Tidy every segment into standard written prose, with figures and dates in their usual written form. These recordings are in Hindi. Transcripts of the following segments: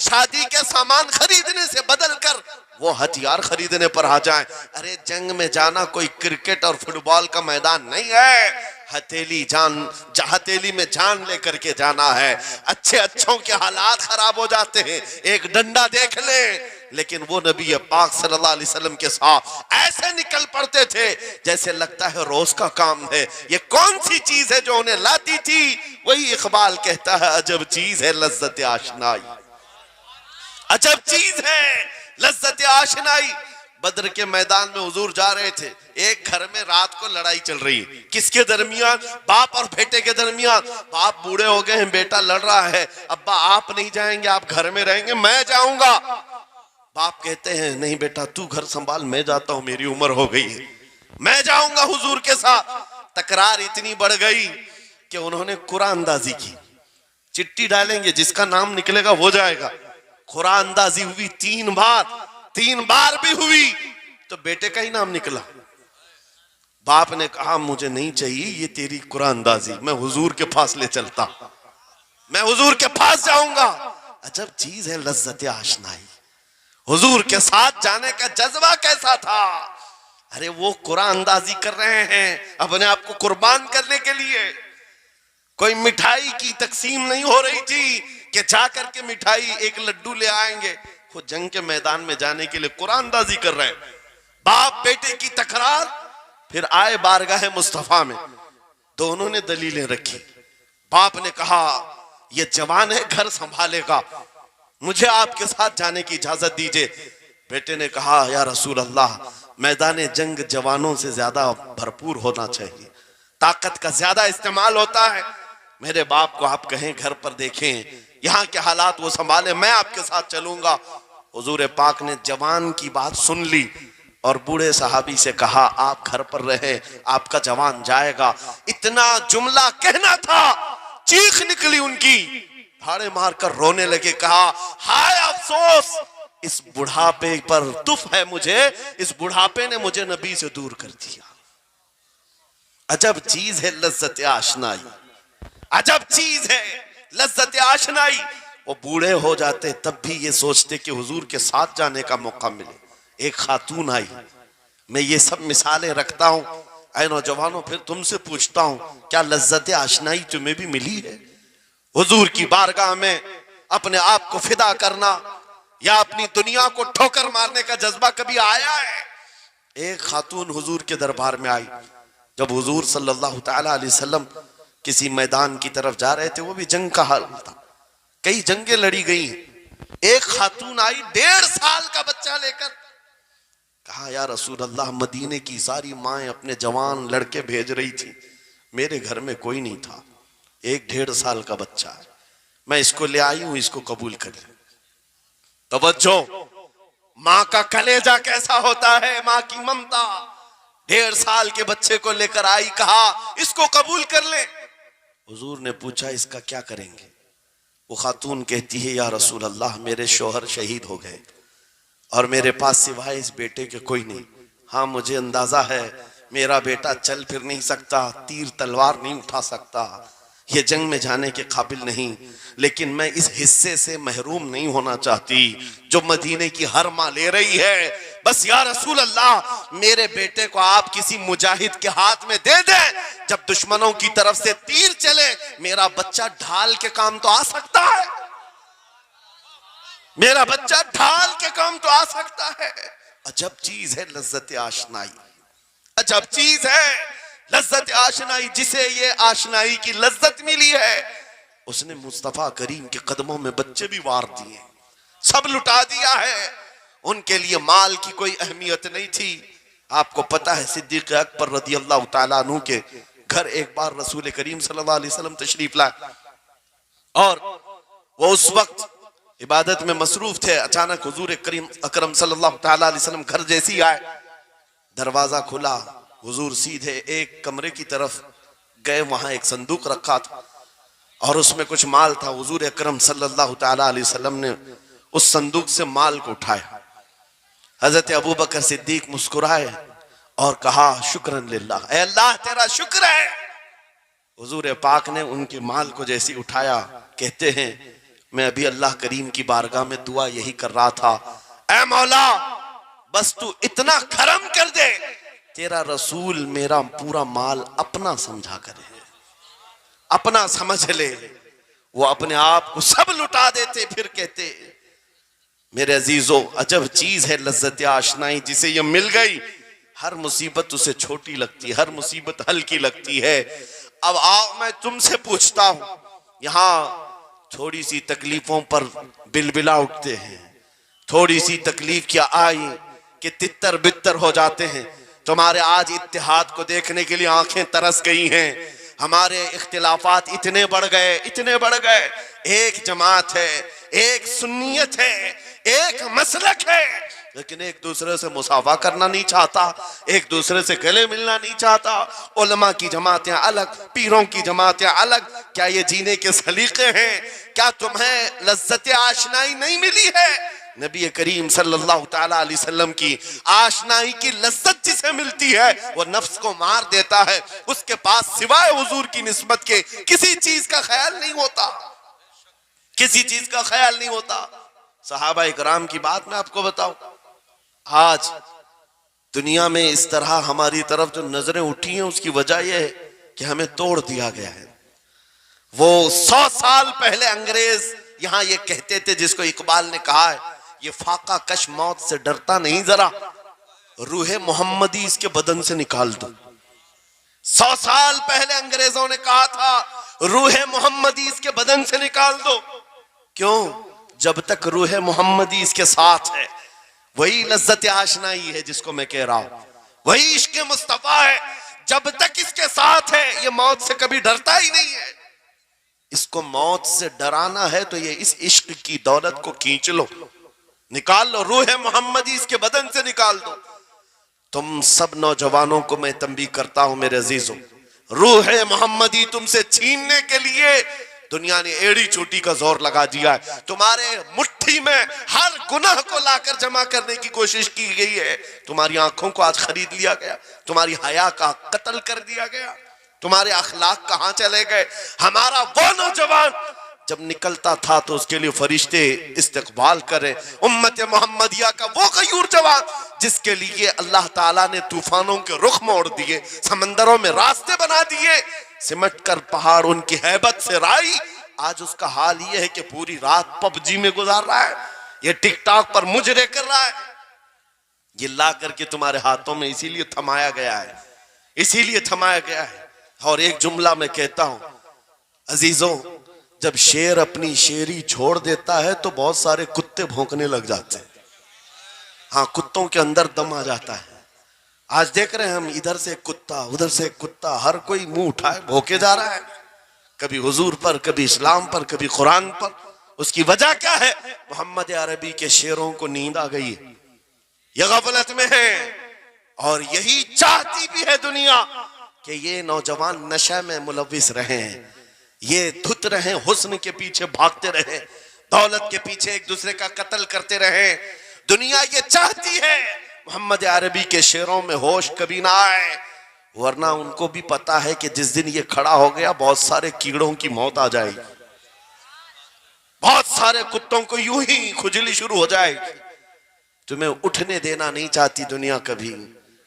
शादी के सामान खरीदने से बदल कर वो हथियार खरीदने पर आ जाए। अरे जंग में जाना कोई क्रिकेट और फुटबॉल का मैदान नहीं है, हथेली में जान लेकर के जाना है। अच्छों के हालात खराब हो जाते हैं, एक डंडा देख ले, लेकिन वो नबी पाक सल्लल्लाहु अलैहि वसल्लम के साथ ऐसे निकल पड़ते थे जैसे लगता है रोज का काम है। ये कौन सी चीज है जो उन्हें लाती थी? वही इकबाल कहता है, अजब चीज है लज्जत आशनाई, अजब चीज है लज्जत आशनाई। बद्र के मैदान में हुजूर जा रहे थे, एक घर में रात को लड़ाई चल रही है। किसके दरमियान? बाप और बेटे के दरमियान। बाप बूढ़े हो गए हैं, बेटा लड़ रहा है, अब्बा आप नहीं जाएंगे, आप घर में रहेंगे, मैं जाऊंगा। बाप कहते हैं नहीं बेटा तू घर संभाल, मैं जाता हूं, मेरी उम्र हो गई है, मैं जाऊंगा हुजूर के साथ। तकरार इतनी बढ़ गई कि उन्होंने कुरान अंदाजी की, चिट्ठी डालेंगे जिसका नाम निकलेगा वो जाएगा। कुरान अंदाजी हुई 3 बार भी हुई तो बेटे का ही नाम निकला। बाप ने कहा मुझे नहीं चाहिए ये तेरी कुरान अंदाजी, मैं हुजूर के पास ले चलता, मैं हुजूर के पास जाऊंगा। अजब चीज है लज्जत आशनाई। हुजूर के साथ जाने का जज्बा कैसा था? अरे वो कुरान अंदाजी कर रहे हैं अपने आप को कुर्बान करने के लिए। कोई मिठाई की तकसीम नहीं हो रही थी कि जाकर के मिठाई एक लड्डू ले आएंगे। वो जंग के मैदान में जाने के लिए कुरान अंदाजी कर रहे हैं। बाप बेटे की तकरार, फिर आए बारगाह मुस्तफा में, दोनों ने दलीलें रखी। बाप ने कहा ये जवान है, घर संभालेगा, मुझे आपके साथ जाने की इजाजत दीजिए। बेटे ने कहा या रसूल अल्लाह, मैदान जंग जवानों से ज्यादा भरपूर होना चाहिए, ताकत का ज्यादा इस्तेमाल होता है। मेरे बाप को आप कहें घर पर देखें, यहाँ के हालात वो संभाले, मैं आपके साथ चलूंगा। हुजूर पाक ने जवान की बात सुन ली और बूढ़े सहाबी से कहा आप घर पर रहे, आपका जवान जाएगा। इतना जुमला कहना था, चीख निकली उनकी, फाड़े मारकर रोने लगे। कहा हाय अफसोस, इस बुढ़ापे पर तुफ है मुझे, इस बुढ़ापे ने मुझे नबी से दूर कर दिया। अजब चीज है लज्जत आशनाई, अजब चीज है लज्जत आशनाई। वो बूढ़े हो जाते तब भी ये सोचते कि हुजूर के साथ जाने का मौका मिले। एक खातून आई, मैं ये सब मिसालें रखता हूं। ऐ नौजवानों, फिर तुमसे पूछता हूं, क्या लज्जत आशनाई तुम्हें भी मिली है? हुजूर की बारगाह में अपने आप को फिदा करना या अपनी दुनिया को ठोकर मारने का जज्बा कभी आया है? एक खातून हुजूर के दरबार में आई। जब हुजूर सल्लल्लाहु तआला अलैहि वसल्लम किसी मैदान की तरफ जा रहे थे, वो भी जंग का हाल था, कई जंगें लड़ी गई। एक खातून आई 1.5 साल का बच्चा लेकर, कहा या रसूल अल्लाह, मदीने की सारी माएं अपने जवान लड़के भेज रही थी, मेरे घर में कोई नहीं था, एक 1.5 साल का बच्चा है, मैं इसको ले आई हूं, इसको कबूल कर ले। तवज्जो, माँ का कलेजा कैसा होता है, माँ की ममता। 1.5 साल के बच्चे को लेकर आई, कहा इसको कबूल कर ले। हुजूर ने पूछा इसका क्या करेंगे? वो खातून कहती है या रसूल अल्लाह, मेरे शोहर शहीद हो गए और मेरे पास सिवाय इस बेटे के कोई नहीं। हाँ मुझे अंदाजा है मेरा बेटा चल फिर नहीं सकता, तीर तलवार नहीं उठा सकता, ये जंग में जाने के काबिल नहीं, लेकिन मैं इस हिस्से से महरूम नहीं होना चाहती जो मदीने की हर माँ ले रही है। बस या रसूल अल्लाह, मेरे बेटे को आप किसी मुजाहिद के हाथ में दे दें, जब दुश्मनों की तरफ से तीर चले मेरा बच्चा ढाल के काम तो आ सकता है, मेरा बच्चा ढाल के काम तो आ सकता है। अजब चीज है लज्जत आशनाई, अजब चीज है लज्जत आशनाई। जिसे ये आशनाई की लज्जत मिली है उसने मुस्तफा करीम के कदमों में बच्चे भी वार दिए, सब लुटा दिया है। उनके लिए माल की कोई अहमियत नहीं थी। आपको पता है सिद्दीक अकबर रज़ी अल्लाह तआला अन्हु के घर एक बार रसूल करीम सल्लल्लाहु अलैहि वसल्लम तशरीफ लाए और वो उस वक्त इबादत में मसरूफ थे। अचानक हुजूर करीम अकरम सल्लल्लाहु तआला अलैहि वसल्लम घर जैसी आए, दरवाजा खुला, हुजूर सीधे एक कमरे की तरफ गए, वहां एक संदूक रखा था और उसमें कुछ माल था। हुजूर अकरम सल्लल्लाहु तआला अलैहि वसल्लम ने उस संदूक से माल को उठाया। हजरत अबू बकर सिद्दीक मुस्कुराए और कहा शुक्रन लिल्लाह, ऐ अल्लाह तेरा शुक्र है। हुजूर पाक ने उनके माल को जैसी उठाया, कहते हैं मैं अभी अल्लाह करीम की बारगाह में दुआ यही कर रहा था, ऐ मौला बस तू इतना करम कर दे, तेरा रसूल मेरा पूरा माल अपना समझा करे, अपना समझ ले। वो अपने आप को सब लुटा देते, फिर कहते मेरे अजीजों अजब चीज है लज्जत आशनाई, जिसे ये मिल गई हर मुसीबत उसे छोटी लगती है, हर मुसीबत हल्की लगती है। अब आओ मैं तुमसे पूछता हूं, यहाँ थोड़ी सी तकलीफों पर बिलबिला उठते हैं, थोड़ी सी तकलीफ क्या आई कि तितर बितर हो जाते हैं। तुम्हारे आज इत्तेहाद को देखने के लिए आंखें तरस गई हैं, हमारे इख्तिलाफात इतने बढ़ गए, इतने बढ़ गए। एक जमात है, एक सुन्नियत है, एक मसलक है, लेकिन एक दूसरे से मुसाफा करना नहीं चाहता, एक दूसरे से गले मिलना नहीं चाहता। उलमा की जमातें अलग, पीरों की जमातें अलग। क्या ये जीने के सलीके हैं? क्या तुम्हें लज्जत आशनाई नहीं मिली है? नबी करीम सल्लल्लाहु ताला अलैहि वसल्लम की आशनाई की लज्जत जिसे मिलती है वो नफ्स को मार देता है, उसके पास सिवाय हुजूर की निस्बत के किसी चीज का ख्याल नहीं होता, किसी चीज का ख्याल नहीं होता। सहाबा इकराम की बात मैं आपको बताऊं, आज दुनिया में इस तरह हमारी तरफ जो नजरें उठी हैं उसकी वजह यह है कि हमें तोड़ दिया गया है। वो 100 साल पहले अंग्रेज यहां ये कहते थे, जिसको इकबाल ने कहा है, ये फाका कश मौत से डरता नहीं जरा, रूहे मोहम्मदी इसके बदन से निकाल दो। 100 साल पहले अंग्रेजों ने कहा था रूहे मोहम्मदी इसके बदन से निकाल दो। क्यों? जब तक रूहे मोहम्मदी इसके साथ है, वही लज्जत आशनाई है जिसको मैं कह रहा हूं, वही इश्क मुस्तफा है। जब तक इसके साथ है ये मौत से कभी डरता ही नहीं है। इसको मौत से डराना है तो ये इस इश्क की दौलत को खींच लो, निकाल लो, रूह मोहम्मदी इसके बदन से निकाल दो। तुम सब नौजवानों को मैं तंबीह करता हूं मेरे अजीजों, रूह मोहम्मदी तुमसे छीनने के लिए दुनिया ने एड़ी चोटी का जोर लगा दिया है। तुम्हारे मुट्ठी में हर गुनाह को लाकर जमा करने की कोशिश की गई है। तुम्हारी आंखों को आज खरीद लिया गया, तुम्हारी हया का कत्ल कर दिया गया, तुम्हारे अखलाक कहां चले गए। हमारा वो नौजवान जब निकलता था तो उसके लिए फरिश्ते इस्तकबाल करे, उम्मत मोहम्मदिया का वो गयूर जवान जिसके लिए अल्लाह ताला ने तूफानों के रुख मोड़ दिए, समंदरों में रास्ते बना दिए, सिमट कर पहाड़ उनकी हैबत से राई। आज उसका हाल ये है कि पूरी रात पबजी में गुजार रहा है, ये टिकटॉक पर मुजरे कर रहा है। ये ला करके तुम्हारे हाथों में इसीलिए थमाया गया है, इसीलिए थमाया गया है। और एक जुमला मैं कहता हूं अजीजों, जब शेर अपनी शेरी छोड़ देता है तो बहुत सारे कुत्ते भौंकने लग जाते हैं। हाँ, कुत्तों के अंदर दम आ जाता है। आज देख रहे हैं हम, इधर से कुत्ता उधर से कुत्ता, हर कोई मुंह उठाए भौंके जा रहा है, कभी हुजूर पर, कभी इस्लाम पर, कभी कुरान पर। उसकी वजह क्या है? मोहम्मद अरबी के शेरों को नींद आ गई है, ये गफलत में है। और यही चाहती भी है दुनिया कि ये नौजवान नशे में मुलविस रहे हैं, ये धुत रहे, हुस्न के पीछे भागते रहे, दौलत के पीछे एक दूसरे का कत्ल करते रहे। दुनिया ये चाहती है मोहम्मद अरबी के शेरों में होश कभी ना आए, वरना उनको भी पता है कि जिस दिन ये खड़ा हो गया बहुत सारे कीड़ों की मौत आ जाएगी, बहुत सारे कुत्तों को यूं ही खुजली शुरू हो जाएगी। तुम्हें उठने देना नहीं चाहती दुनिया, कभी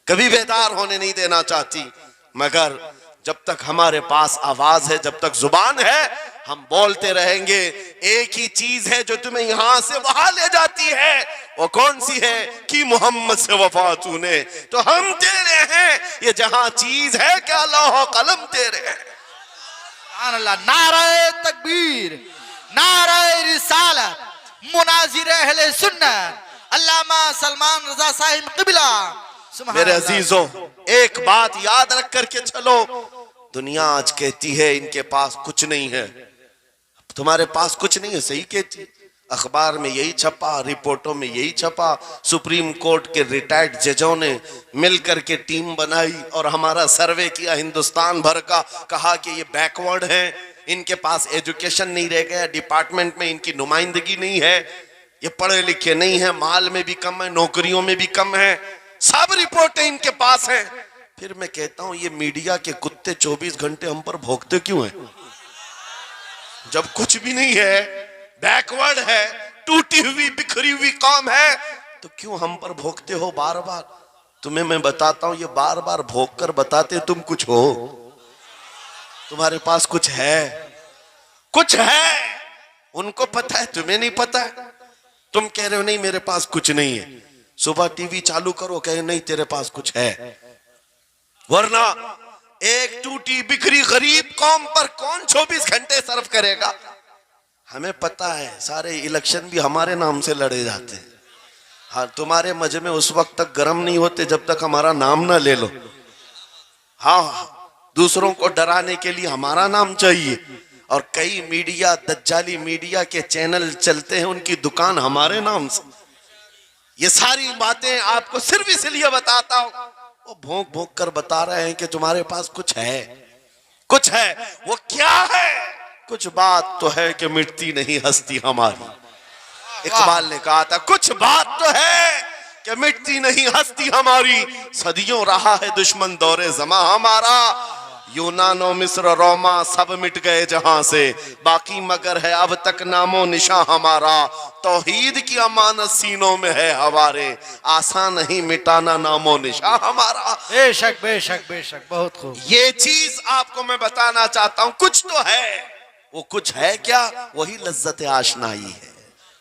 कभी बेदार होने नहीं देना चाहती, मगर जब तक हमारे पास आवाज है, जब तक जुबान है, हम बोलते रहेंगे। एक ही चीज है जो तुम्हें यहां से वहां ले जाती है, वो कौन सी है? कि मोहम्मद से वफा तूने, तो हम तेरे हैं। ये जहां चीज है क्या लौह कलम तेरे हैं। नारे तकबीर, नारे रिसालत, मुनाजिर अहले सुन्नत अल्लामा सलमान रजा साहिब क़िबला। मेरे अजीजों, एक बात याद रख करके चलो, दुनिया आज कहती है इनके पास कुछ नहीं है, तुम्हारे पास कुछ नहीं है, सही कहती। अखबार में यही छपा, रिपोर्टों में यही छपा, सुप्रीम कोर्ट के रिटायर्ड जजों ने मिलकर के टीम बनाई और हमारा सर्वे किया हिंदुस्तान भर का, कहा कि ये बैकवर्ड है, इनके पास एजुकेशन नहीं रह गया, डिपार्टमेंट में इनकी नुमाइंदगी नहीं है, ये पढ़े लिखे नहीं है, माल में भी कम है, नौकरियों में भी कम है, सब रिपोर्टें इनके पास हैं। फिर मैं कहता हूं ये मीडिया के कुत्ते 24 घंटे हम पर भौंकते क्यों हैं? जब कुछ भी नहीं है, बैकवर्ड है, टूटी हुई बिखरी हुई कौम है, तो क्यों हम पर भोंकते हो बार बार? तुम्हें मैं बताता हूं, ये बार बार भोंक कर बताते तुम कुछ हो, तुम्हारे पास कुछ है, कुछ है। उनको पता है, तुम्हें नहीं पता है। तुम कह रहे हो नहीं मेरे पास कुछ नहीं है, सुबह टीवी चालू करो कहे नहीं तेरे पास कुछ है। वरना एक टूटी बिखरी गरीब कौम पर कौन 24 घंटे सर्व करेगा? हमें पता है, सारे इलेक्शन भी हमारे नाम से लड़े जाते हैं। हाँ, तुम्हारे मजमे उस वक्त तक गर्म नहीं होते जब तक हमारा नाम ना ले लो। हाँ, दूसरों को डराने के लिए हमारा नाम चाहिए, और कई मीडिया, दज्जाली मीडिया के चैनल चलते हैं, उनकी दुकान हमारे नाम से। ये सारी बातें आपको सिर्फ इसलिए बताता हूं, वो भोंक भोंक कर बता रहे हैं कि तुम्हारे पास कुछ है, कुछ है। वो क्या है? कुछ बात तो है कि मिटती नहीं हस्ती हमारी। इकबाल ने कहा था कुछ बात तो है कि मिटती नहीं हस्ती हमारी, सदियों रहा है दुश्मन दौरे ज़मा हमारा। यूनानो मिस्र रोमा सब मिट गए जहां से, बाकी मगर है अब तक नामो निशा हमारा। तौहीद की अमानत सीनों में है हमारे, आसान नहीं मिटाना नामो निशा हमारा। बेशक बेशक बेशक, बहुत खूब। ये चीज आपको मैं बताना चाहता हूं, कुछ तो है। वो कुछ है क्या? वही लज्जत आशनाई है,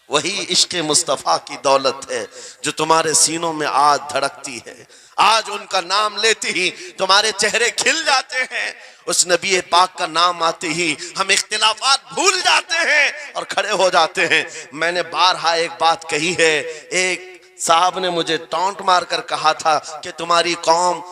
वही इश्क मुस्तफा की दौलत है जो तुम्हारे सीनों में आज धड़कती है। आज उनका नाम लेते ही तुम्हारे चेहरे खिल जाते हैं, उस नबी पाक का नाम आते ही हम इख्तिलाफात भूल जाते हैं और खड़े हो जाते हैं। मैंने बारहा एक बात कही है, एक साहब ने मुझे टॉन्ट मारकर कहा था कि तुम्हारी कौम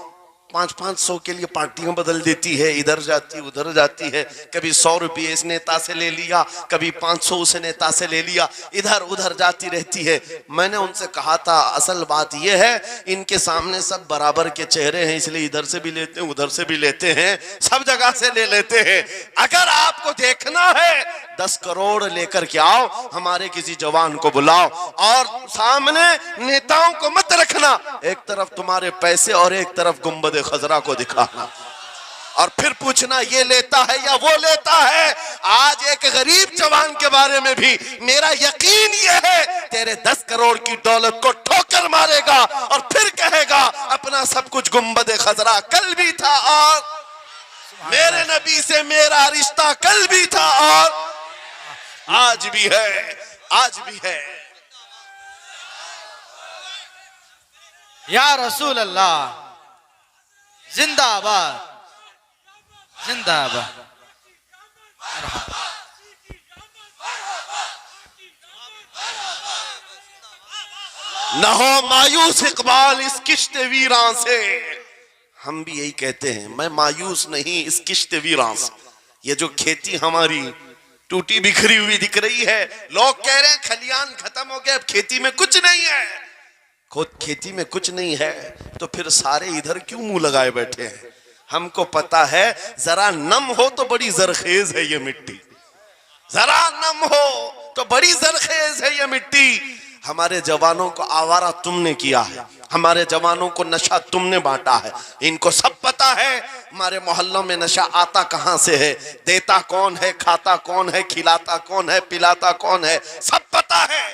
500-500 के लिए पार्टियां बदल देती है, इधर जाती उधर जाती है, कभी 100 रुपये इस नेता से ले लिया, कभी 500 उस नेता से ले लिया, इधर उधर जाती रहती है। मैंने उनसे कहा था असल बात यह है, इनके सामने सब बराबर के चेहरे हैं, इसलिए इधर से भी लेते हैं उधर से भी लेते हैं, सब जगह से ले लेते हैं। अगर आपको देखना है 10 करोड़ लेकर के आओ, हमारे किसी जवान को बुलाओ और सामने नेताओं को मत रखना, एक तरफ तुम्हारे पैसे और एक तरफ गुंबद खजरा को दिखाना, और फिर पूछना ये लेता है या वो लेता है। आज एक गरीब जवान के बारे में भी मेरा यकीन ये है, तेरे 10 करोड़ की दौलत को ठोकर मारेगा और फिर कहेगा अपना सब कुछ गुंबद खजरा कल भी था, और मेरे नबी से मेरा रिश्ता कल भी था और आज भी है, आज भी है। या रसूल अल्लाह, जिंदाबाद जिंदाबाद। न हो मायूस इकबाल इस किश्त वीरां से। हम भी यही कहते हैं, मैं मायूस नहीं इस किश्त वीरां से। ये जो खेती हमारी टूटी बिखरी हुई दिख रही है, लोग कह रहे हैं खलियान खत्म हो गए, अब खेती में कुछ नहीं है। खुद खेती में कुछ नहीं है तो फिर सारे इधर क्यों मुंह लगाए बैठे हैं? हमको पता है जरा नम हो तो बड़ी जरखेज है ये मिट्टी, जरा नम हो तो बड़ी जरखेज है ये मिट्टी। हमारे जवानों को आवारा तुमने किया है, हमारे जवानों को नशा तुमने बांटा है। इनको सब पता है हमारे मोहल्लों में नशा आता कहां से है, देता कौन है, खाता कौन है, खिलाता कौन है, पिलाता कौन है, सब पता है।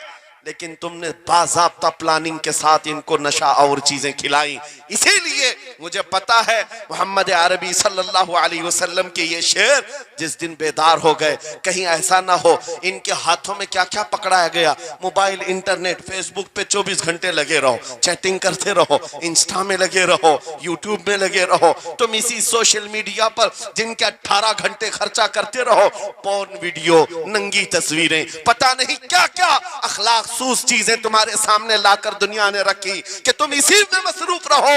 लेकिन तुमने बाज़ाब्ता प्लानिंग के साथ इनको नशा और चीजें खिलाई। इसीलिए मुझे पता है मोहम्मद अरबी सल्लल्लाहु अलैहि वसल्लम के ये शेर जिस दिन बेदार हो गए, कहीं ऐसा ना हो इनके हाथों में क्या क्या पकड़ाया गया। मोबाइल, इंटरनेट, फेसबुक पे 24 घंटे लगे रहो, चैटिंग करते रहो, इंस्टा में लगे रहो, यूट्यूब में लगे रहो, तुम इसी सोशल मीडिया पर जिनके 18 घंटे खर्चा करते रहो, पोर्न वीडियो, नंगी तस्वीरें, पता नहीं क्या क्या अखलाक सूस चीजें तुम्हारे सामने लाकर दुनिया ने रखी कि तुम इसी में मसरूफ रहो।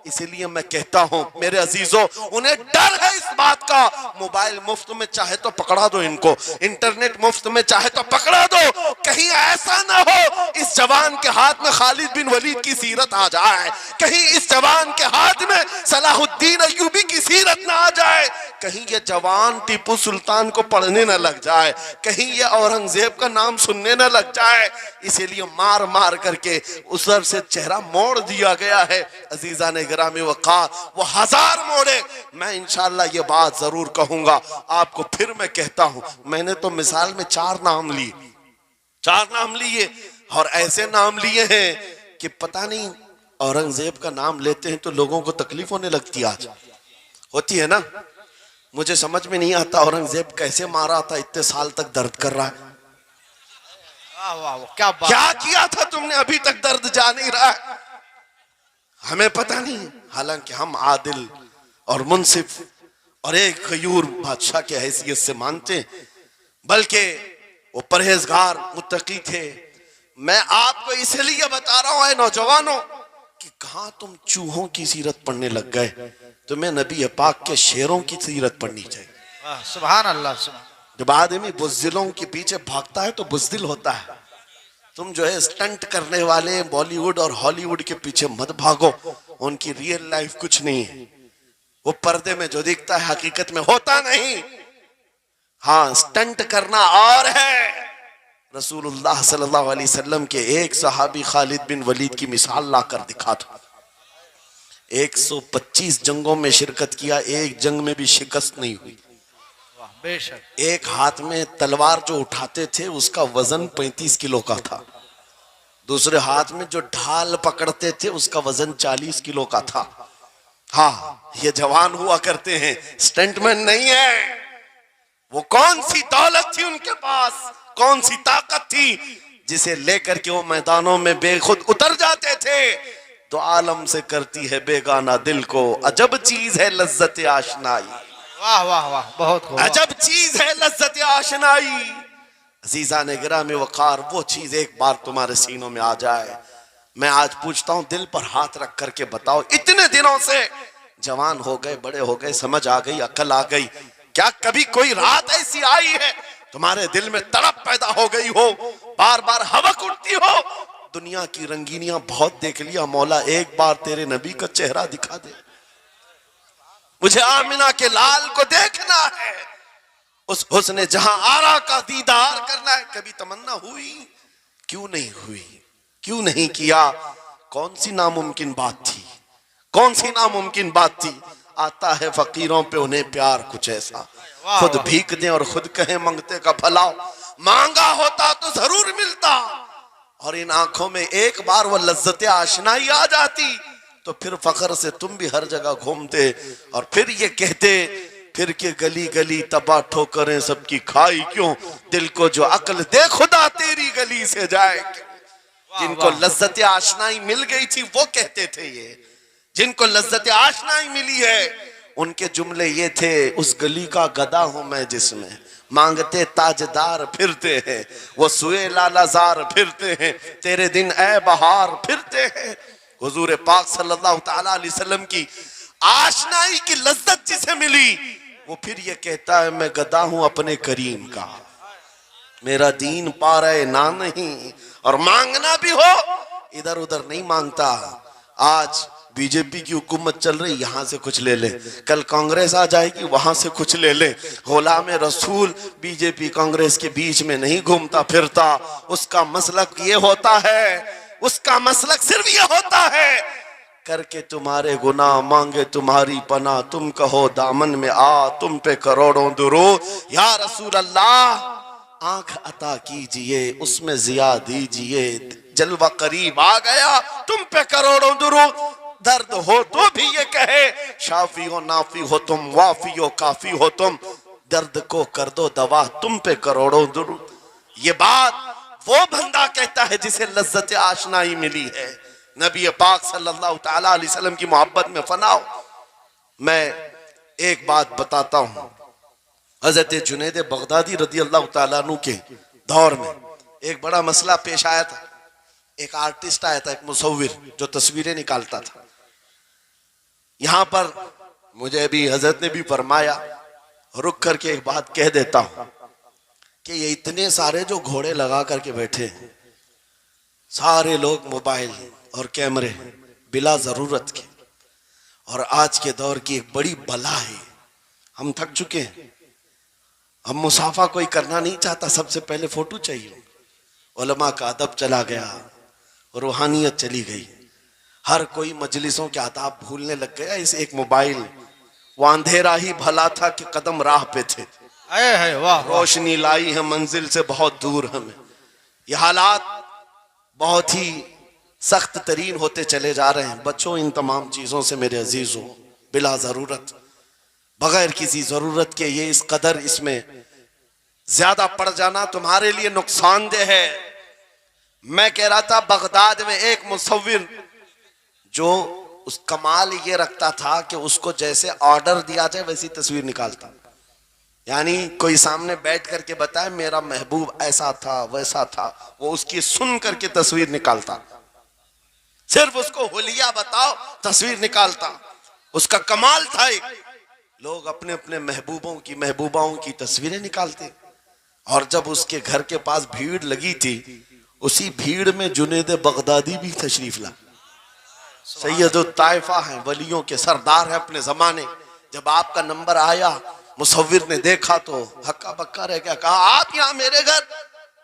इसीलिए मैं कहता हूं मेरे अजीजों, उन्हें डर है इस बात का। मोबाइल मुफ्त में चाहे तो पकड़ा दो इनको, इंटरनेट मुफ्त में चाहे तो पकड़ा दो, कहीं ऐसा ना हो इस जवान के हाथ में खालिद बिन वलीद की सीरत आ जाए, कहीं इस जवान के हाथ में सलाहुद्दीन अय्यूबी की सीरत ना आ जाए, कहीं ये जवान टीपू सुल्तान को पढ़ने न लग जाए, कहीं ये औरंगजेब का नाम सुनने न लग जाए। इसीलिए मार मार करके उस तरफ से चेहरा मोड़ दिया गया है। अजीजा ने गिरामी वक़ार, वो 1000 मोड़े, मैं इंशाअल्लाह ये बात जरूर कहूंगा आपको। फिर मैं कहता हूं, मैंने तो मिसाल में 4 नाम ली, 4 नाम लिए और ऐसे नाम लिए हैं कि पता नहीं औरंगजेब का नाम लेते हैं तो लोगों को तकलीफ होने लगती है। आज होती है ना। मुझे समझ में नहीं आता औरंगजेब कैसे मारा था, इतने साल तक दर्द कर रहा है। वाह वाह वाह, क्या बात। क्या किया था तुमने, अभी तक दर्द जा नहीं रहा है, हमें पता नहीं। हालांकि हम आदिल और मुंसिफ और एक गयूर बादशाह की हैसियत से मानते हैं, बल्कि वो परहेजगार मुत्तकी थे। मैं आपको इसलिए बता रहा हूं नौजवानों कि कहां तुम चूहों की सीरत पढ़ने लग गए। तुम्हें नबी पाक के शेरों की सीरत पढ़नी चाहिए। वाह, सुभान अल्लाह, सुभान। जब आदमी बुज़दिलों के पीछे भागता है तो बुज़दिल होता है। तुम जो है स्टंट करने वाले बॉलीवुड और हॉलीवुड के पीछे मत भागो, उनकी रियल लाइफ कुछ नहीं है। वो पर्दे में जो दिखता है हकीकत में होता नहीं। हाँ, स्टंट करना और है। रसूलुल्लाह सल्लल्लाहु अलैहि वसल्लम के एक सहाबी खालिद बिन वलीद की मिसाल लाकर दिखा था। 125 जंगों में शिरकत किया, एक जंग में भी शिकस्त नहीं हुई। वाह, बेशक। एक हाथ में तलवार जो उठाते थे उसका वजन 35 किलो का था, दूसरे हाथ में जो ढाल पकड़ते थे उसका वजन 40 किलो का था। हाँ, ये जवान हुआ करते हैं, स्टंटमैन नहीं है। वो कौन सी दौलत थी उनके पास, कौन सी ताकत थी जिसे लेकर के वो मैदानों में बेखुद उतर जाते थे। तो आलम से करती है बेगाना दिल को, अजब चीज है लज्जत आशनाई। वाह वाह वाह, बहुत खूब। अजब चीज है लज्जत आशनाई। अजीजा ने गिराम वकार, वो चीज एक बार तुम्हारे सीनों में आ जाए। मैं आज पूछता हूं, दिल पर हाथ रख करके बताओ, इतने दिनों से जवान हो गए, बड़े हो गए, समझ आ गई, अकल आ गई, क्या कभी कोई रात ऐसी आई है तुम्हारे दिल में तड़प पैदा हो गई हो, बार बार हवक उठती हो? दुनिया की रंगीनियां बहुत देख लिया मौला, एक बार तेरे नबी का चेहरा दिखा दे, मुझे आमिना के लाल को देखना है, उस हुस्न जहां आरा का दीदार करना है। कभी तमन्ना हुई? क्यों नहीं हुई, क्यों नहीं किया? कौन सी नामुमकिन बात थी, कौन सी नामुमकिन बात थी? आता है फकीरों पे उन्हें प्यार कुछ ऐसा, खुद भीख दें और खुद कहें मंगते का भला। मांगा होता तो जरूर मिलता, और इन आंखों में एक बार वो लज्जत आशनाई आ जाती तो फिर फख्र से तुम भी हर जगह घूमते और फिर ये कहते, फिर के गली गली तबाह ठोकरें सबकी खाई क्यों, दिल को जो अक्ल दे खुदा तेरी गली से जाए क्यों। जिनको लज्जत आशनाई मिल गई थी वो कहते थे ये, जिनको लज्जत आशनाई मिली है उनके जुमले ये थे, उस गली का गदा हूं मैं जिसमें मांगते ताजदार फिरते हैं, वो सुए लालाजार फिरते हैं, तेरे दिन ए बहार फिरते हैं। हुजूर पाक सल्लल्लाहु ताला अलैहि वसल्लम की आशनाई की लज्जत जिसे मिली वो फिर ये कहता है, मैं गदा हूं अपने करीम का, मेरा दीन पा रहे ना नहीं, और मांगना भी हो इधर उधर नहीं मांगता। आज बीजेपी की हुकूमत चल रही, यहां से कुछ ले ले, कल कांग्रेस आ जाएगी वहां से कुछ ले ले। गुलाम रसूल बीजेपी कांग्रेस के बीच में नहीं घूमता फिरता, उसका मसलक ये होता है, उसका मसलक सिर्फ ये होता है, करके तुम्हारे गुनाह मांगे तुम्हारी पनाह, तुम कहो दामन में आ तुम पे करोड़ों दुरूद। या रसूल अल्लाह आंख अता कीजिए उसमें जिया दीजिए, जलवा करीब आ गया तुम पे करोड़ों दुरूद। दर्द हो तो भी ये कहे, शाफी हो नाफी हो तुम, वाफी हो काफी हो तुम, दर्द को कर दो दवा तुम पे करोड़ों दुरूद। ये बात वो बंदा कहता है जिसे लज्जत आशनाई मिली है, नबी पाक सल्लल्लाहु ताला अलैहि वसल्लम की मोहब्बत में फनाओ। मैं एक बात बताता हूं, हजरत जुनैद बगदादी रदी अल्लाह ताला अन्हु के दौर में एक बड़ा मसला पेश आया था। एक आर्टिस्ट आया था, एक मुसव्विर जो तस्वीरें निकालता था। यहां पर मुझे भी हजरत ने भी फरमाया, रुक करके एक बात कह देता हूं कि ये इतने सारे जो घोड़े लगा करके बैठे हैं, सारे लोग मोबाइल और कैमरे बिला जरूरत के, और आज के दौर की एक बड़ी बला है। हम थक चुके हैं, हम मुसाफा कोई करना नहीं चाहता, सबसे पहले फोटो चाहिए। उलमा का अदब चला गया, रूहानियत चली गई, हर कोई मजलिसों के आदाब भूलने लग गया। इस एक मोबाइल, वो अंधेरा ही भला था कि कदम राह पे थे, वाह, रोशनी लाई है मंजिल से बहुत दूर हमें। ये हालात बहुत ही सख्त तरीन होते चले जा रहे हैं। बच्चों, इन तमाम चीज़ों से मेरे अजीज़ों, बिला ज़रूरत, बगैर किसी ज़रूरत के ये इस कदर इसमें ज्यादा पड़ जाना तुम्हारे लिए नुकसानदेह है। मैं कह रहा था, बगदाद में एक मुसव्विर जो उस कमाल ये रखता था कि उसको जैसे ऑर्डर दिया जाए वैसी तस्वीर निकालता। यानी कोई सामने बैठ करके बताए मेरा महबूब ऐसा था वैसा था, वो उसकी सुन करके तस्वीर निकालता। सिर्फ उसको हुलिया बताओ, तस्वीर निकालता। उसका कमाल था। लोग अपने अपने महबूबों की महबूबाओं की तस्वीरें निकालते। और जब उसके घर के पास भीड़ लगी थी, उसी भीड़ में जुनेद बगदादी भी तशरीफ ला। सैयदुत ताइफा है, वलियों के सरदार है अपने जमाने। जब आपका नंबर आया, मुसव्विर ने देखा तो हक्का बक्का रह गया। कहा, आप यहाँ मेरे घर?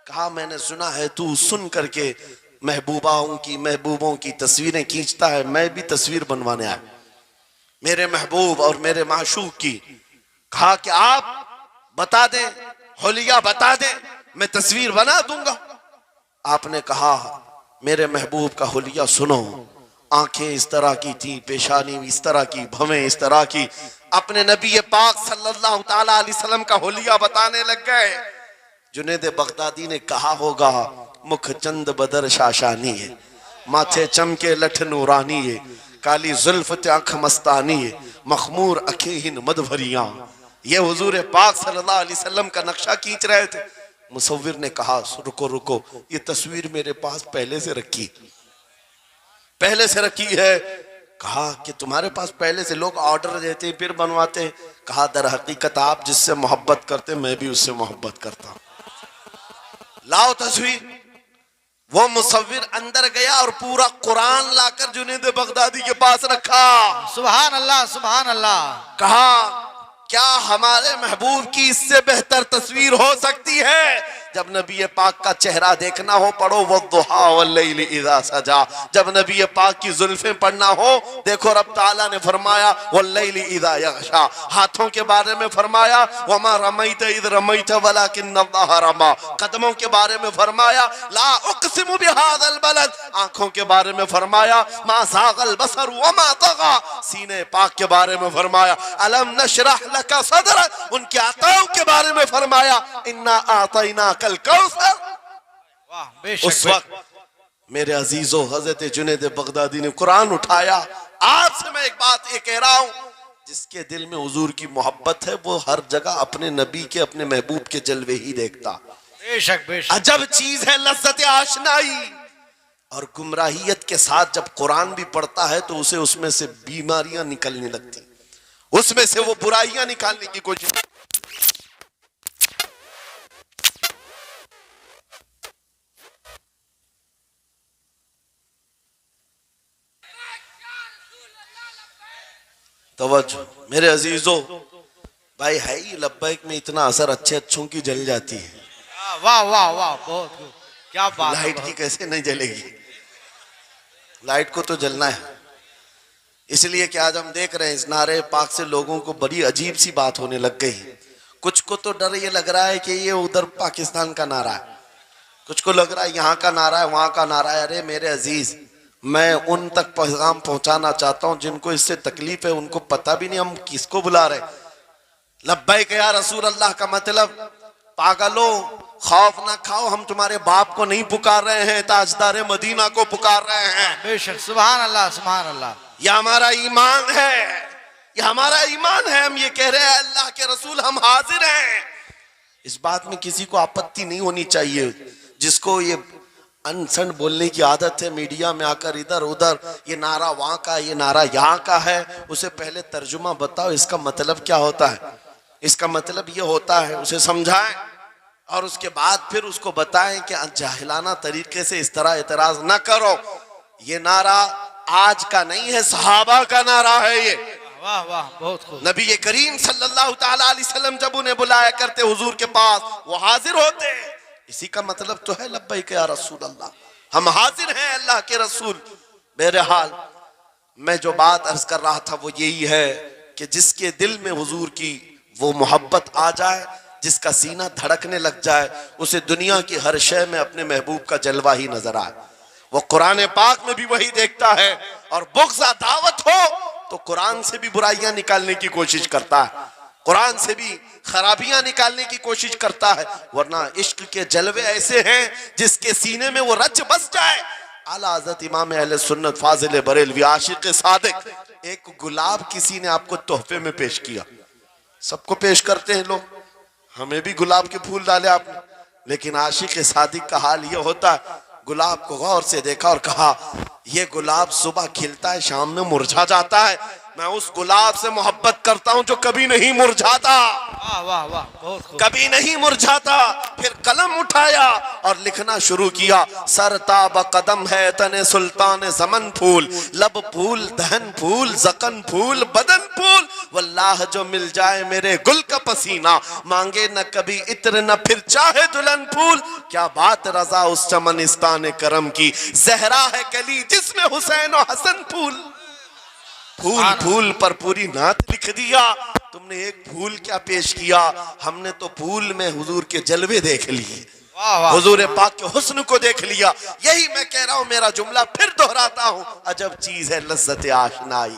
कहा, मैंने सुना है तू सुन करके महबूबों की तस्वीरें खींचता है। मैं भी तस्वीर बनवाने आया मेरे महबूब और मेरे माशूक की। कहा कि आप बता दें, हुलिया बता दें, मैं तस्वीर बना दूंगा। आपने कहा, मेरे महबूब का हुलिया सुनो। आंखें इस तरह की थी, पेशानी इस तरह की, भवें इस तरह की। अपने नबी पाक सल्लल्लाहु ताला अलैहि वसल्लम का हुलिया बताने लग गए। जुनेद बगदादी ने कहा होगा, मुख चंद बदर शाशानी है, माथे चमके लठ नूरानी है, काली जुल्फ आंख मस्तानी है, मखमूर अखेहिन मद भरियां। ये हुजूर पाक सल्लल्लाहु अलैहि वसल्लम का नक्शा खींच रहे थे। मुसव्विर ने कहा, रुको रुको, ये तस्वीर मेरे पास पहले से रखी है। कहा कि तुम्हारे पास पहले से लोग ऑर्डर देते फिर बनवाते। कहा, दर हकीकत आप जिससे मोहब्बत करते मैं भी उससे मोहब्बत करता हूं। लाओ तस्वीर। वो मुसव्विर अंदर गया और पूरा कुरान लाकर जुनेद बगदादी के पास रखा। सुभान अल्लाह, सुभान अल्लाह। कहा, क्या हमारे महबूब की इससे बेहतर तस्वीर हो सकती है? जब नबी पाक का चेहरा देखना हो, पढ़ो वद्दुहा वल्लैलि इज़ा सजा। जब नबी पाक की जुल्फें पढ़ना हो, देखो रब ताला ने फरमाया वल्लैलि इज़ा यग़शा। हाथों के बारे में फरमाया वमा रमैत इज़ रमैत वलाकिन्नल्लाह रमा। कदमों के बारे में फरमाया ला उक़सिमु बिहाज़ल बलद। आंखों के बारे में फरमाया मा ज़ाग़ल बसर वमा तग़ा। सीने पाक के बारे में फरमाया अलम नशरह लका सदरक। उनके अताओं के बारे में फरमाया इन्ना आतैना कल कौसर। उस वक्त मेरे अजीजों, हजरत जुनेद बगदादी ने कुरान उठाया। आपसे मैं एक बात ये कह रहा हूं, जिसके दिल में हुजूर की मोहब्बत है वो हर जगह अपने नबी के, अपने महबूब के जलवे ही देखता। बेशक बेशक। अजब चीज है लज्जत आशनाई। और गुमराहियत के साथ जब कुरान भी पढ़ता है तो उसे उसमें से बीमारियां निकलने लगती, उसमें से वो बुराइयां निकालने की कोशिश। तवज्जो मेरे अजीजों, भाई है ही लब्बैक में इतना असर अच्छे अच्छों की जल जाती है। वाह वाह वाह, बहुत क्या बात। लाइट की कैसे नहीं जलेगी? लाइट को तो जलना है। इसलिए कि आज हम देख रहे हैं इस नारे पाक से लोगों को बड़ी अजीब सी बात होने लग गई। कुछ को तो डर ये लग रहा है कि ये उधर पाकिस्तान का नारा है, कुछ को लग रहा है यहाँ का नारा है, वहां का नारा है। अरे मेरे अजीज, मैं उन तक पैगाम पहुंचाना चाहता हूं जिनको इससे तकलीफ है, उनको पता भी नहीं हम किसको बुला रहे। लब्बैक या रसूल अल्लाह का मतलब, पागलो खौफ ना खाओ, हम तुम्हारे बाप को नहीं पुकार रहे हैं, ताजदार मदीना को पुकार रहे हैं। बेशक, सुभान अल्लाह, सुभान अल्लाह। यह हमारा ईमान है, यह हमारा ईमान है। हम ये कह रहे हैं अल्लाह के रसूल हम हाजिर हैं। इस बात में किसी को आपत्ति नहीं होनी चाहिए। जिसको ये अनसन बोलने की आदत है, मीडिया में आकर इधर उधर ये नारा वहां का, ये नारा यहाँ का है, उसे पहले तर्जुमा बताओ इसका मतलब क्या होता है। इसका मतलब ये होता है, उसे समझाएं और उसके बाद फिर उसको बताएं कि जाहिलाना तरीके से इस तरह एतराज ना करो। ये नारा आज का नहीं है, सहाबा का नारा है ये। वाह वाह, बहुत खूब। नबी करीम सल्लल्लाहु ताला अलैहि वसल्लम जब उन्हें बुलाया करते हुजूर के पास, वो हाजिर होते। इसी का मतलब तो है लब्बैक या रसूल अल्लाह, हम हाजिर हैं अल्लाह के रसूल। बहरहाल मैं जो बात अर्ज कर रहा था वो यही है कि जिसके दिल में हुजूर की वो मोहब्बत आ जाए, जिसका सीना धड़कने लग जाए, उसे दुनिया की हर शय में अपने महबूब का जलवा ही नजर आए। वो कुरान पाक में भी वही देखता है, और बुग़्ज़ दावत हो तो कुरान से भी बुराइयां निकालने की कोशिश करता है, कुरान से भी खराबियां निकालने की कोशिश करता है। वरना इश्क के जलवे ऐसे हैं जिसके सीने में वो रच बस जाए। आला हज़रत इमाम अहले सुन्नत फाजिल बरेलवी आशिक़ सादिक, एक गुलाब किसी ने आपको तोहफे में पेश किया, सबको पेश करते हैं लोग, हमें भी गुलाब के फूल डाले आपने, लेकिन आशिक़ सादिक का हाल ये होता है, गुलाब को गौर से देखा और कहा ये गुलाब सुबह खिलता है, शाम में मुरझा जाता है, मैं उस गुलाब से मोहब्बत करता हूं जो कभी नहीं मुरझाता। वाह वाह वाह, बहुत खूब। कभी नहीं मुरझाता। फिर कलम उठाया और लिखना शुरू किया, सरताब कदम है तने सुल्तान ज़मन फूल, लब फूल दहन फूल ज़कन फूल बदन फूल, वल्लाह जो मिल जाए मेरे गुल का पसीना, मांगे न कभी इत्र न फिर चाहे दुल्हन फूल। क्या बात रजा उस चमनिस्तान करम की, जहरा है कली जिसमें हुसैन और हसन फूल। फूल फूल पर पूरी नात लिख दिया। तुमने एक फूल क्या पेश किया, हमने तो फूल में हुजूर के जलवे देख लिए, हुजूर पाक के हुस्न को देख लिया। यही मैं कह रहा हूं, मेरा जुमला फिर दोहराता हूं, अजब चीज है लज्जत आशनाई,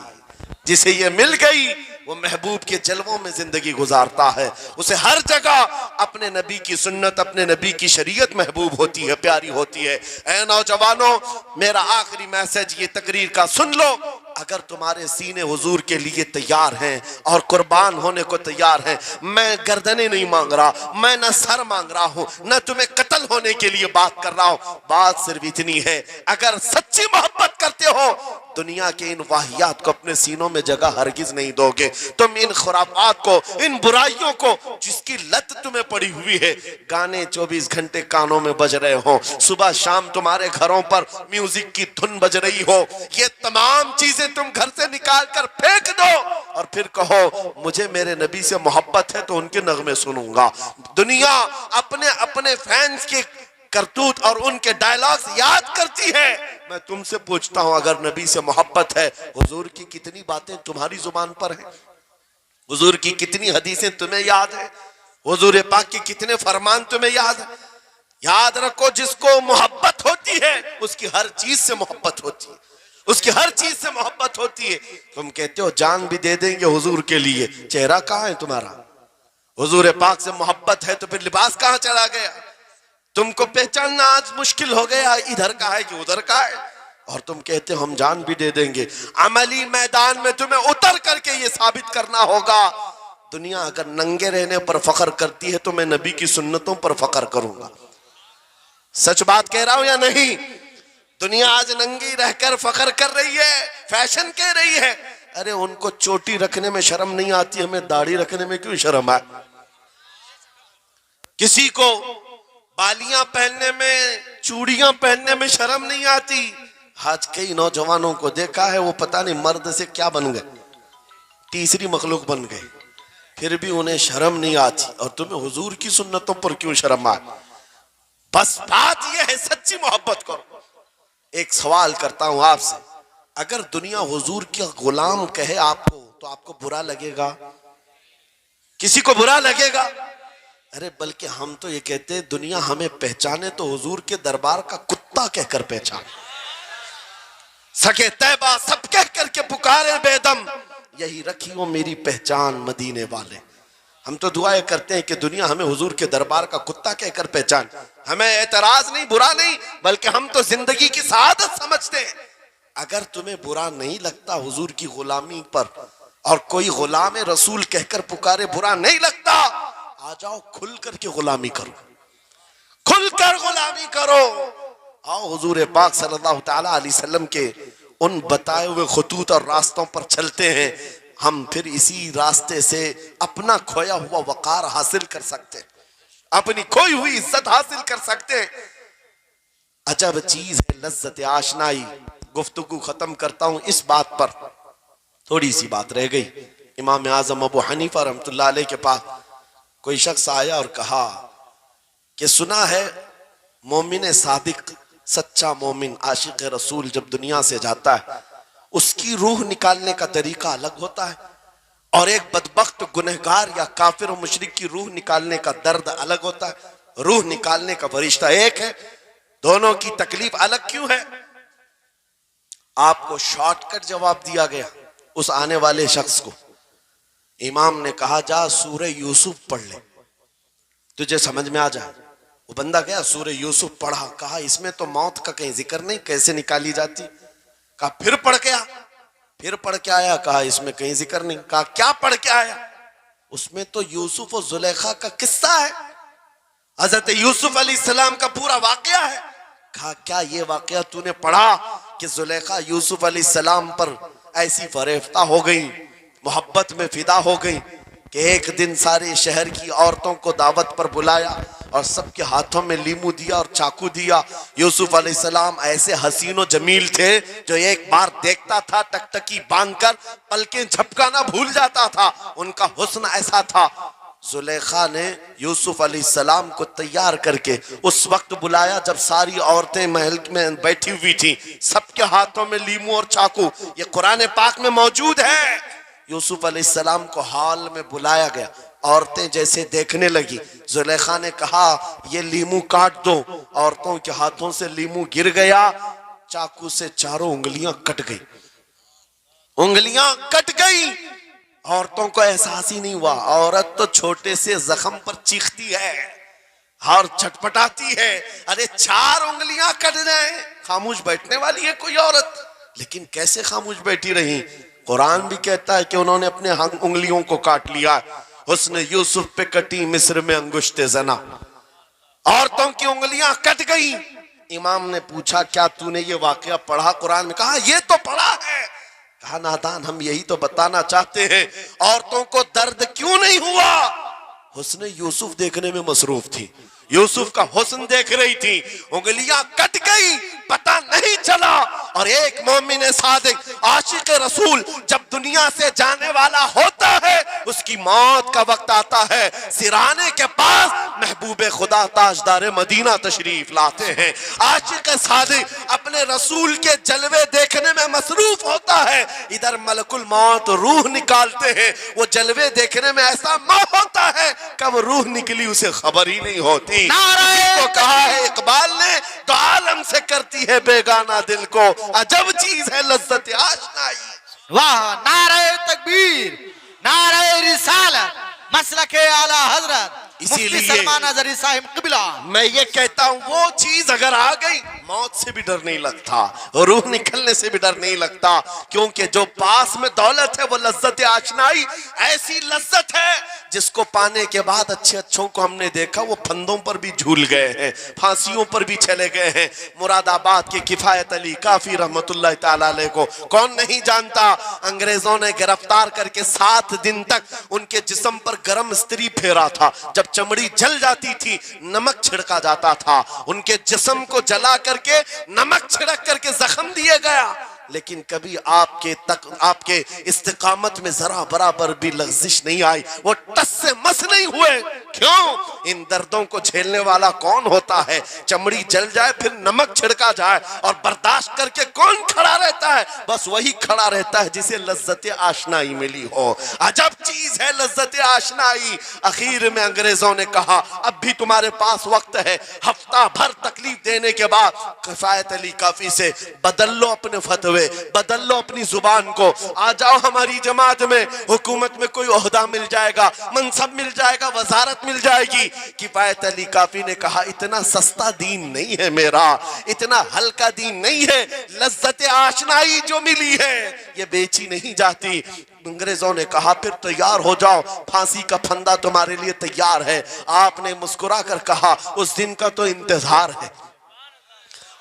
जिसे ये मिल गई वो महबूब के जलवों में जिंदगी गुजारता है। उसे हर जगह अपने नबी की सुन्नत, अपने नबी की शरीयत महबूब होती है, प्यारी होती है। ऐ नौजवानों, मेरा आखिरी मैसेज ये तकरीर का सुन लो, अगर तुम्हारे सीने हुजूर के लिए तैयार हैं और कुर्बान होने को तैयार हैं, मैं गर्दनें नहीं मांग रहा, मैं न सर मांग रहा हूं, न तुम्हें कत्ल होने के लिए बात कर रहा हूं। बात सिर्फ इतनी है, अगर सच्ची मोहब्बत करते हो, दुनिया के इन वाहियात को अपने सीनों में जगह हरगिज नहीं दोगे। तुम इन खुराफात को, इन बुराइयों को, जिसकी लत तुम्हें पड़ी हुई है, गाने 24 घंटे कानों में बज रहे हो, सुबह शाम तुम्हारे घरों पर म्यूजिक की धुन बज रही हो, ये तमाम चीजें तुम घर से निकाल कर फेंक दो और फिर कहो मुझे मेरे नबी से मोहब्बत है तो उनके नगमे सुनूंगा। दुनिया अपने अपने फैंस के करतूत और उनके डायलॉग्स याद करती है। मैं तुमसे पूछता हूं, अगर नबी से मोहब्बत है, हुजूर की कितनी बातें तुम्हारी जुबान पर हैं, हुजूर की कितनी हदीसें तुम्हें याद है, हुजूर पाक के कितने फरमान तुम्हें याद है। याद रखो, जिसको मोहब्बत होती है उसकी हर चीज से मोहब्बत होती है, उसकी हर चीज से मोहब्बत होती है। तुम कहते हो जान भी दे देंगे हुजूर के लिए, चेहरा कहां है तुम्हारा? हुजूर पाक से मोहब्बत है तो फिर लिबास कहां चला गया? तुमको पहचानना आज मुश्किल हो गया, इधर का है कि उधर का है, और तुम कहते हो हम जान भी दे देंगे। अमली मैदान में तुम्हें उतर करके ये साबित करना होगा। दुनिया अगर नंगे रहने पर फख्र करती है तो मैं नबी की सुन्नतों पर फख्र करूंगा। सच बात कह रहा हूं या नहीं? दुनिया आज नंगी रहकर फख्र कर रही है, फैशन कह रही है। अरे उनको चोटी रखने में शर्म नहीं आती, हमें दाढ़ी रखने में क्यों शर्म है? किसी को बालियां पहनने में, चूड़ियां पहनने में शर्म नहीं आती। आज कई नौजवानों को देखा है, वो पता नहीं मर्द से क्या बन गए, तीसरी मखलूक बन गए, फिर भी उन्हें शर्म नहीं आती, और तुम्हें हुजूर की सुन्नतों पर क्यों शर्म आए? बस बात यह है, सच्ची मोहब्बत करो। एक सवाल करता हूं आपसे, अगर दुनिया हुजूर का गुलाम कहे आपको तो आपको बुरा लगेगा? किसी को बुरा लगेगा? अरे बल्कि हम तो ये कहते हैं दुनिया हमें पहचाने तो हुजूर के दरबार का कुत्ता कहकर पहचाने, सके तैबा सब कह करके पुकारे बेदम, यही रखियो मेरी पहचान मदीने वाले। हम तो दुआएं करते हैं कि दुनिया हमें हुजूर के दरबार का कुत्ता कहकर पहचान। हमें एतराज नहीं, बुरा नहीं, बल्कि हम तो जिंदगी की सआदत समझते हैं। अगर तुम्हें बुरा नहीं लगता हुजूर की गुलामी पर, और कोई गुलाम रसूल कहकर पुकारे बुरा नहीं लगता, आ जाओ खुल करके गुलामी करो, खुलकर गुलामी करो। आओ हुजूर पाक सल्लल्लाहु तआला अलैहि वसल्लम के उन बताए हुए खतूत और रास्तों पर चलते हैं। हम फिर इसी रास्ते से अपना खोया हुआ वकार हासिल कर सकते, अपनी खोई हुई इज्जत हासिल कर सकते। अजब चीज है लज्जत आशनाई। गुफ्तगू खत्म करता हूं इस बात पर, थोड़ी सी बात रह गई। इमाम आजम अबू हनीफा रहमतुल्लाह अलैह के पास कोई शख्स आया और कहा कि सुना है मोमिन सादिक, सच्चा मोमिन आशिक रसूल जब दुनिया से जाता है उसकी रूह निकालने का तरीका अलग होता है। और एक बदबख्त गुनहगार या काफिर और मुशरिक की रूह निकालने का दर्द अलग होता है, रूह निकालने का फरिश्ता एक है। दोनों की तकलीफ अलग क्यों है? आपको शॉर्टकट जवाब दिया गया उस आने वाले शख्स को। इमाम ने कहा जा सूरह यूसुफ पढ़ ले, तुझे समझ में आ जाए। वो बंदा गया, सूरह यूसुफ पढ़ा, कहा इसमें तो मौत का कहीं जिक्र नहीं, कैसे निकाली जाती। कहा फिर पढ़ के आ, फिर पढ़ के आया, कहा इसमें कहीं जिक्र नहीं। कहा क्या पढ़ के आया? उसमें तो यूसुफ और जुलेखा का किस्सा है, हजरत यूसुफ अलैहिस्सलाम का पूरा वाकया है। कहा क्या ये वाकया तूने पढ़ा कि जुलेखा यूसुफ अलैहिस्सलाम पर ऐसी फरेफ्ता हो गई, मोहब्बत में फिदा हो गई कि एक दिन सारे शहर की औरतों को दावत पर बुलाया और सबके हाथों में लीमू दिया और चाकू दिया। यूसुफ अलैहिस्सलाम ऐसे हसीनो जमील थे जो एक बार देखता था टकटकी बांधकर पलकें झपकाना भूल जाता था, उनका हुस्न ऐसा था। जुलेखा ने यूसुफ अलैहिस्सलाम को तैयार करके उस वक्त बुलाया जब सारी औरतें महल में बैठी हुई थी, सबके हाथों में लीमू और चाकू, ये कुरान पाक में मौजूद है। यूसुफ अलैहिस्सलाम को हॉल में बुलाया गया, औरतें जैसे देखने लगी, जुलेखा ने कहा ये लीमू काट दो। औरतों के हाथों से लीमू गिर गया, चाकू से चारों उंगलियां कट गई, उंगलियां कट गई। औरतों को एहसास ही नहीं हुआ। औरत तो छोटे से जख्म पर चीखती है और छटपटाती है, अरे 4 उंगलियां कट जाए, खामोश बैठने वाली है कोई औरत? लेकिन कैसे खामोश बैठी रही? कुरान भी कहता है कि उन्होंने अपने उंगलियों को काट लिया। हुस्न यूसुफ पे कटी मिस्र में अंगुश्ते जना, औरतों की उंगलियां कट गई। इमाम ने पूछा क्या तूने ये वाकया पढ़ा कुरान में? कहा ये तो पढ़ा है। कहा नादान, हम यही तो बताना चाहते हैं, औरतों को दर्द क्यों नहीं हुआ? हुस्न यूसुफ देखने में मसरूफ थी, यूसुफ का हुस्न देख रही थी, उंगलियां कट गई, पता नहीं चला। और एक मोमिन सादिक आशिक रसूल जब दुनिया से जाने वाला होता है, उसकी मौत का वक्त आता है, सिराने के पास महबूबे खुदा ताजदार मदीना तशरीफ लाते हैं। आशिक सादिक अपने रसूल के जलवे देखने में मसरूफ होता है, इधर मलकुल मौत रूह निकालते हैं। वो जलवे देखने में ऐसा मौत होता है, कब रूह निकली उसे खबर ही नहीं होती। तो कहा है इकबाल ने, तो आलम से करती है बेगाना दिल को, अजब चीज है लज्जत आशनाई। वाह, नारे तकबीर, नारे रिसालत, मसलके आला हजरत इसीलिए सलमान अजहरी साहिब क़िबला। मैं ये कहता हूँ वो चीज अगर आ गई, मौत से भी डर नहीं लगता, रूह निकलने से भी डर नहीं लगता, क्योंकि जो पास में दौलत है वो लज्जत आशनाई ऐसी लज्जत है जिसको पाने के बाद अच्छे अच्छों को हमने देखा वो फंदों पर भी झूल गए हैं, फांसियों पर भी चले गए हैं। मुरादाबाद के किफायत अली काफी रहमतुल्लाह ताला अलैह को कौन नहीं जानता? अंग्रेजों ने गिरफ्तार करके 7 दिन तक उनके जिस्म पर गर्म इस्त्री फेरा था। जब चमड़ी जल जाती थी नमक छिड़का जाता था, उनके जिस्म को जला करके नमक छिड़क करके जख्म दिए गया। लेकिन कभी आपके इस्तिकामत में जरा बराबर भी लग़्ज़िश नहीं आई, वो टस से मस नहीं हुए। क्यों? इन दर्दों को झेलने वाला कौन होता है? चमड़ी जल जाए फिर नमक छिड़का जाए और बर्दाश्त करके कौन खड़ा रहता है? बस वही खड़ा रहता है जिसे लज्जत आशनाई मिली हो। अजब चीज है लज्जत आशनाई। आखिर में अंग्रेजों ने कहा अब भी तुम्हारे पास वक्त है, हफ्ता भर तकलीफ देने के बाद किफायत अली काफी से बदल लो अपने फतवे, बदल लो अपनी जुबान को, आ जाओ हमारी जमात में, हुकूमत में कोई ओहदा मिल जाएगा, मनसब मिल जाएगा, वजारत मिल जाएगी। किफायत अली काफी ने कहा इतना सस्ता दीन नहीं है मेरा, इतना हल्का दीन नहीं है, लज्जत आशनाई जो मिली है ये बेची नहीं जाती। अंग्रेजों ने कहा फिर तैयार हो जाओ, फांसी का फंदा तुम्हारे लिए तैयार है। आपने मुस्कुरा कर कहा उस दिन का तो इंतजार है,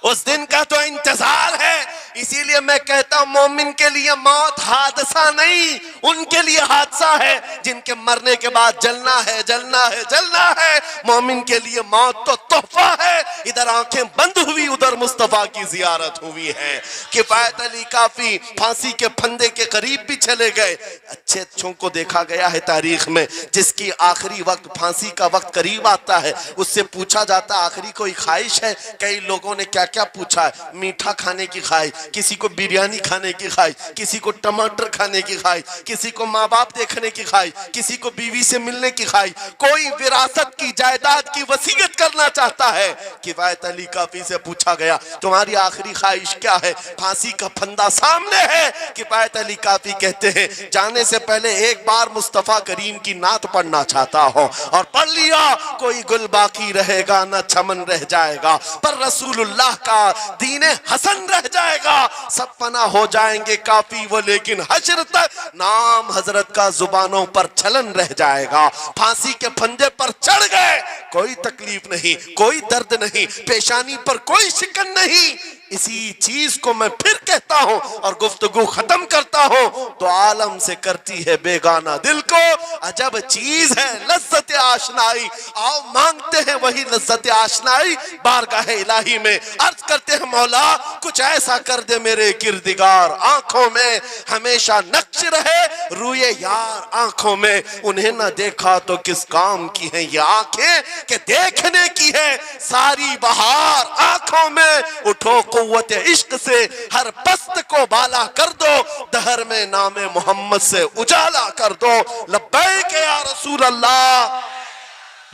उस दिन का तो इंतजार है। इसीलिए मैं कहता हूं मोमिन के लिए मौत हादसा नहीं, उनके लिए हादसा है जिनके मरने के बाद जलना है, जलना है, जलना है। मोमिन के लिए मौत तो तोहफा है। इधर आंखें बंद हुई, उधर मुस्तफा की जियारत हुई है। किफायत अली काफी फांसी के फंदे के करीब भी चले गए। अच्छे अच्छों को देखा गया है तारीख में, जिसकी आखिरी वक्त फांसी का वक्त करीब आता है उससे पूछा जाता आखिरी कोई ख्वाहिश है? कई लोगों ने क्या क्या पूछा है, मीठा खाने की ख्वाहिश, किसी को बिरयानी खाने की ख्वाहिश, किसी को टमाटर खाने की ख्वाहिश, किसी को माँ बाप देखने की ख्वाहिश, किसी को बीवी से मिलने की ख्वाहिश, कोई विरासत की जायदाद की वसीयत करना चाहता है। किफायत अली काफी से पूछा गया तुम्हारी आखिरी ख्वाहिश क्या है? फांसी का फंदा सामने है। किफायत अली काफी कहते हैं जाने से पहले एक बार मुस्तफा करीम की नात पढ़ना चाहता हो, और पढ़ लिया कोई गुल बाकी रहेगा न चमन रह जाएगा, पर रसूलुल्लाह का दीने हसन रह जाएगा। सब फना हो जाएंगे काफी वो, लेकिन हश्र तक नाम हजरत का जुबानों पर चलन रह जाएगा। फांसी के फंदे पर चढ़ गए, कोई तकलीफ नहीं, कोई दर्द नहीं, पेशानी पर कोई शिकन नहीं। इसी चीज को मैं फिर कहता हूं और गुफ्तगू खत्म करता हूं, तो आलम से करती है बेगाना दिल को अजब चीज है लज्जत आशनाई। आओ मांगते हैं वही लज्जत आशनाई बारगाह इलाही में, अर्ज करते हैं मौला कुछ ऐसा कर दे मेरे किरदिगार, आंखों में हमेशा नक्श रहे रूए यार आंखों में। उन्हें न देखा तो किस काम की है ये आंखें कि देखने की है सारी बहार आंखों में। उठो कुव्वत इश्क से हर पस्त को बाला कर दो, दहर में नामे मोहम्मद से उजाला कर दो। लब्बैक या रसूल अल्लाह,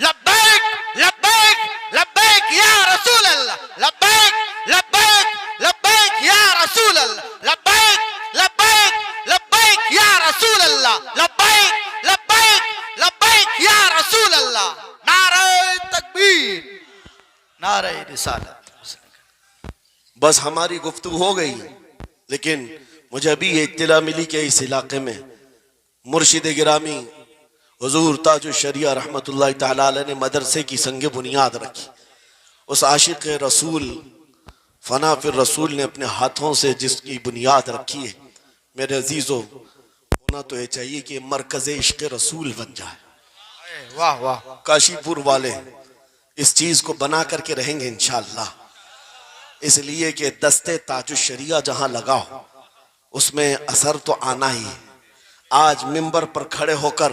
लब्बैक लब्बैक लब्बैक या रसूल अल्लाह, लब्बैक लब्बैक लब्बैक या रसूल अल्लाह, लब्बैक लब्बैक लब्बैक या रसूल अल्लाह, लब्बैक लब्बैक लब्बैक या रसूल अल्लाह। नारे तकबीर, नारे रिसालत। बस हमारी गुफ्तगू हो गई, लेकिन मुझे अभी ये इत्तला मिली कि इस इलाके में मुर्शिद गिरामी हुजूर ताजुश शरिया रहमतुल्लाह तआला अलैह ने मदरसे की संग बुनियाद रखी। उस आशिक रसूल फना फिर रसूल ने अपने हाथों से जिसकी बुनियाद रखी है, मेरे अजीजों होना तो ये चाहिए कि मरकज इश्क रसूल बन जाए। वाह वाह, काशीपुर वाले इस चीज को बना करके रहेंगे इंशाअल्लाह, इसलिए कि दस्ते ताजुश शरिया जहां लगा हो उसमें असर तो आना ही है। आज मिंबर पर खड़े होकर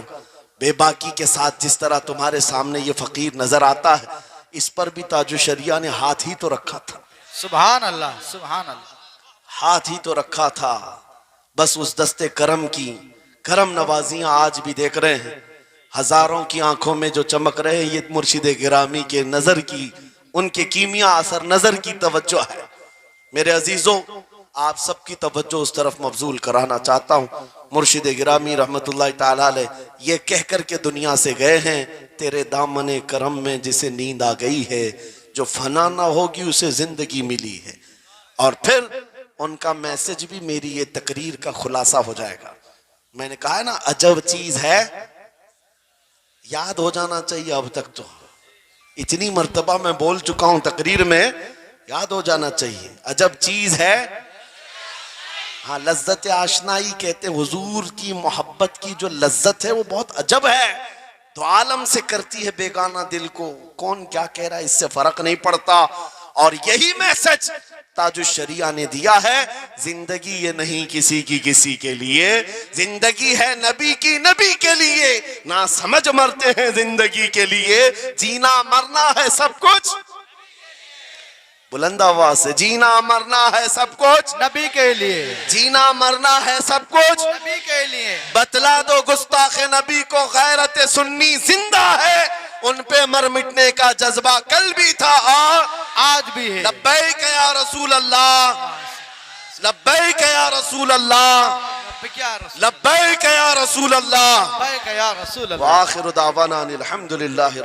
बेबाकी के साथ जिस तरह तुम्हारे सामने ये फकीर नजर आता है, इस पर भी ताजुश शरिया ने हाथ ही तो रखा था। सुभान अल्लाह, सुभान अल्लाह, हाथ ही तो रखा था। बस उस दस्ते करम की करम नवाजियां आज भी देख रहे हैं, हजारों की आंखों में जो चमक रहे हैं, ये मुर्शिद गिरामी के नजर की, उनके कीमिया असर नजर की तवज्जो है। मेरे अजीजों आप सबकी तवज्जो उस तरफ मबजूल कराना चाहता हूँ। मुर्शिद गिरामी रहमतुल्लाह ताला अलैह ये कह कर के दुनिया से गए हैं, तेरे दामने करम में जिसे नींद आ गई है, जो फना ना होगी उसे जिंदगी मिली है। और फिर उनका मैसेज भी मेरी ये तकरीर का खुलासा हो जाएगा। मैंने कहा है ना अजब चीज है, याद हो जाना चाहिए। अब तक तो इतनी मर्तबा मैं बोल चुका हूं तकरीर में, याद हो जाना चाहिए। अजब चीज है, हाँ लज्जत आशनाई कहते हैं। हुजूर की मोहब्बत की जो लज्जत है वो बहुत अजब है, तो आलम से करती है बेगाना दिल को। कौन क्या कह रहा है इससे फर्क नहीं पड़ता। और यही मैसेज ताजुश शरिया ने दिया है, जिंदगी ये नहीं किसी की किसी के लिए, जिंदगी है नबी की नबी के लिए। ना समझ मरते हैं जिंदगी के लिए, जीना मरना है सब कुछ। बुलंद आवाज से, जीना मरना है सब कुछ नबी के लिए, जीना मरना है सब कुछ नबी के लिए। बतला दो गुस्ताखे नबी को गैरत सुन्नी जिंदा है, उन पे मर मिटने का जज्बा कल भी था और आज भी है। लब्बैक या रसूल अल्लाह, लब्बैक या रसूल अल्लाह, लब्बैक या रसूल अल्लाह, लब्बैक या रसूल अल्लाह। व आखिरु दावाना अनिल हम्दुलिल्लाहि।